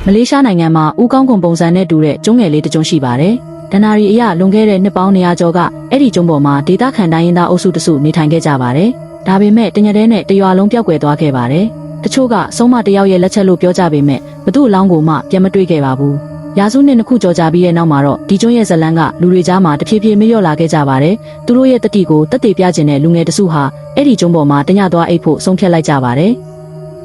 မလေးရှားနိုင်ငံမှာဦးကောင်းကွန်ပုံစံနဲ့တူတဲ့ကျွန်းငယ်လေးတစ်ကျွန်းရှိပါတယ်။ဒဏ္ဍာရီအရလွန်ခဲ့တဲ့နှစ်ပေါင်း200ကျော်ကအဲ့ဒီကျွန်းပေါ်မှာဒေသခံတိုင်းရင်းသားအုပ်စုတစုနေထိုင်ခဲ့ကြပါတယ်။ဒါပေမဲ့တညတဲ့နဲ့တရွာလုံးပျောက်ကွယ်သွားခဲ့ပါတယ်။တချို့ကဆုံးမတယောက်ရဲ့လက်ချက်လို့ပြောကြပေမဲ့ဘသူ့အလောင်းကိုမှပြန်မတွေ့ခဲ့ပါဘူး။ရာစုနှစ်နှစ်ခုကျော်ကြာပြီးတဲ့နောက်မှာတော့ဒီကျွန်းရဲ့ဇလန်းကလူတွေကြားမှာတဖြည်းဖြည်းမလျော့လာခဲ့ကြပါတယ်။သူတို့ရဲ့တတိကိုတက်တည်ပြခြင်းတဲ့လူငယ်တစုဟာအဲ့ဒီကျွန်းပေါ်မှာတညသွားအိပ်ဖို့ဆုံးဖြတ်လိုက်ကြပါတယ်။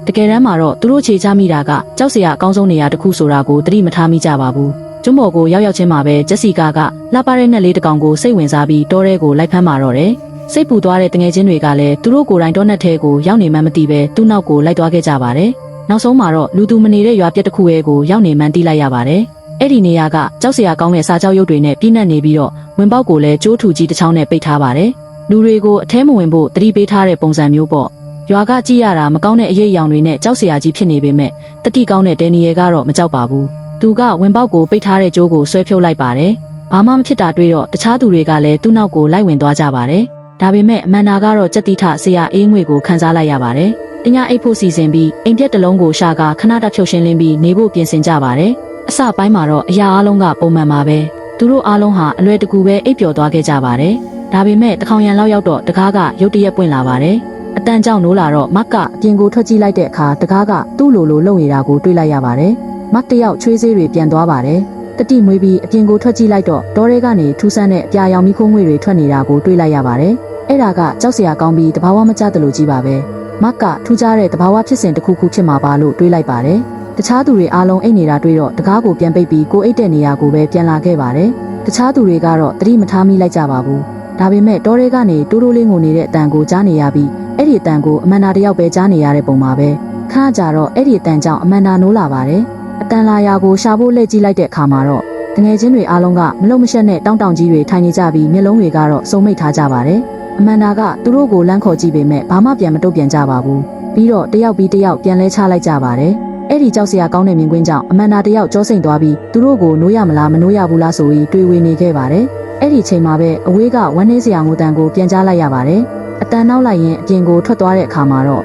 တကယ်တမ်းမှာတော့သူတို့ခြေချမိတာကကြောက်စရာအကောင်းဆုံးနေရာတစ်ခုဆိုတာကိုသတိမထားမိကြပါဘူး။ကျွန်းပေါ်ကိုရောက်ချင်းမှာပဲဂျက်စီကာကလှပတဲ့နှက်လေးတစ်ကောင်ကိုစိတ်ဝင်စားပြီးတောထဲကိုလိုက်ဖမ်းมาတော့တယ်။စိတ်ပူသွားတဲ့တငယ်ချင်းတွေကလည်းသူတို့ကိုယ်တိုင်တောနက်ထဲကိုရောက်နေမှမသိပဲသူ့နောက်ကိုလိုက်သွားခဲ့ကြပါတယ်။နောက်ဆုံးမှာတော့လူသူမနေတဲ့ရွာပြက်တစ်ခုရဲ့ကိုရောက်နေမှန်းသိလိုက်ရပါတယ်။အဲ့ဒီနေရာကကြောက်စရာကောင်းတဲ့စာကြောက်ရုပ်တွေနဲ့ပြည့်နှက်နေပြီးတော့ဝင်ပေါက်ကိုလည်းကျိုးထူကြီးတစ်ချောင်းနဲ့ပိတ်ထားပါတယ်။လူတွေကိုအထဲမဝင်ဖို့သတိပေးထားတဲ့ပုံစံမျိုးပေါ့။ရွာကကြည့်ရတာမကောင်းတဲ့အရေးအယောင်တွေနဲ့ကြောက်စရာကြီးဖြစ်နေပေမဲ့တတိကောင်းတဲ့ဒန်နီယယ်ကတော့မကြောက်ပါဘူး။သူကဝင်ပေါက်ကိုပိတ်ထားတဲ့ကြိုးကိုဆွဲဖြုတ်လိုက်ပါတယ်။ဘာမှမဖြစ်တာတွေ့တော့တခြားသူတွေကလည်းသူ့နောက်ကိုလိုက်ဝင်သွားကြပါတယ်။ဒါပေမဲ့အမန်နာကတော့ကြက်တိထဆရာအေးငွေကိုခန်းစားလိုက်ရပါတယ်။တညအိတ်ဖို့စီစဉ်ပြီးအိမ်ပြက်တစ်လုံးကိုရှာကခဏတဖြုတ်ရှင်းလင်းပြီးနေဖို့ပြင်ဆင်ကြပါတယ်။အစပိုင်းမှာတော့အရာအလုံးကပုံမှန်ပါပဲ။သူတို့အားလုံးဟာအလွယ်တကူပဲအိပ်ပျော်သွားခဲ့ကြပါတယ်။ဒါပေမဲ့တခေါင်ရံလောက်ရောက်တော့တကားကရုတ်တရက်ပွင့်လာပါတယ်။အတန်ကြောင့်နိုးလာတော့မတ်ကအပြင်ကိုထွက်ကြည့်လိုက်တဲ့အခါတကားကသူ့လိုလိုလှုပ်နေတာကိုတွေ့လိုက်ရပါတယ်။မတ်တယောက်ချွေးစေးတွေပြန်သွားပါတယ်။တတိမွေးပြီးအပြင်ကိုထွက်ကြည့်လိုက်တော့တောထဲကနေထူးဆန်းတဲ့အပြာရောင်မီးခိုးငွေတွေထွက်နေတာကိုတွေ့လိုက်ရပါတယ်။အဲ့ဒါကကြောက်စရာကောင်းပြီးတဘာဝမကျသလိုကြီးပါပဲ။မတ်ကထူးခြားတဲ့တဘာဝဖြစ်စဉ်တစ်ခုခုဖြစ်မှာပါလို့တွေးလိုက်ပါတယ်။တခြားသူတွေအားလုံးအိတ်နေတာတွေ့တော့တကားကိုပြန်ပိတ်ပြီးကိုအိတ်တဲ့နေရာကိုပဲပြန်လာခဲ့ပါတယ်။တခြားသူတွေကတော့သတိမထားမိလိုက်ကြပါဘူး။ဒါပေမဲ့တောထဲကနေတိုးတိုးလေးငိုနေတဲ့အတန်ကိုကြားနေရပြီးအဲ့ဒီအတန်ကိုအမန်နာတယောက်ပဲကြားနေရတဲ့ပုံပါပဲခါကြတော့အဲ့ဒီအတန်ကြောင့်အမန်နာနိုးလာပါတယ်အတန်လာရာကိုရှာဖို့လှည့်ကြည့်လိုက်တဲ့အခါမှာတော့တငယ်ချင်းတွေအားလုံးကမလုံမရှက်နဲ့တောင်းတောင်ကြီးတွေထိုင်နေကြပြီးမျက်လုံးတွေကတော့စုံမိတ်ထားကြပါတယ်အမန်နာကသူတို့ကိုလမ်းခေါ်ကြည့်ပေမဲ့ဘာမှပြန်မတုတ်ပြန်ကြပါဘူးပြီးတော့တယောက်ပြီးတယောက်ပြန်လဲချလိုက်ကြပါတယ်အဲ့ဒီကြောက်စရာကောင်းတဲ့မြင်ကွင်းကြောင့်အမန်နာတယောက်ကြောစိမ့်သွားပြီးသူတို့ကိုနိုးရမလားမနိုးရဘူးလားဆိုပြီးတွေးဝေနေခဲ့ပါတယ်အဲ့ဒီချိန်မှာပဲအဝေးကဝမ်းနေစရာငိုတန်ကိုပြန်ကြားလိုက်ရပါတယ်အတန်နောက်လိုက်ရင်အပြင်ကိုထွက်သွားတဲ့အခါမှာတော့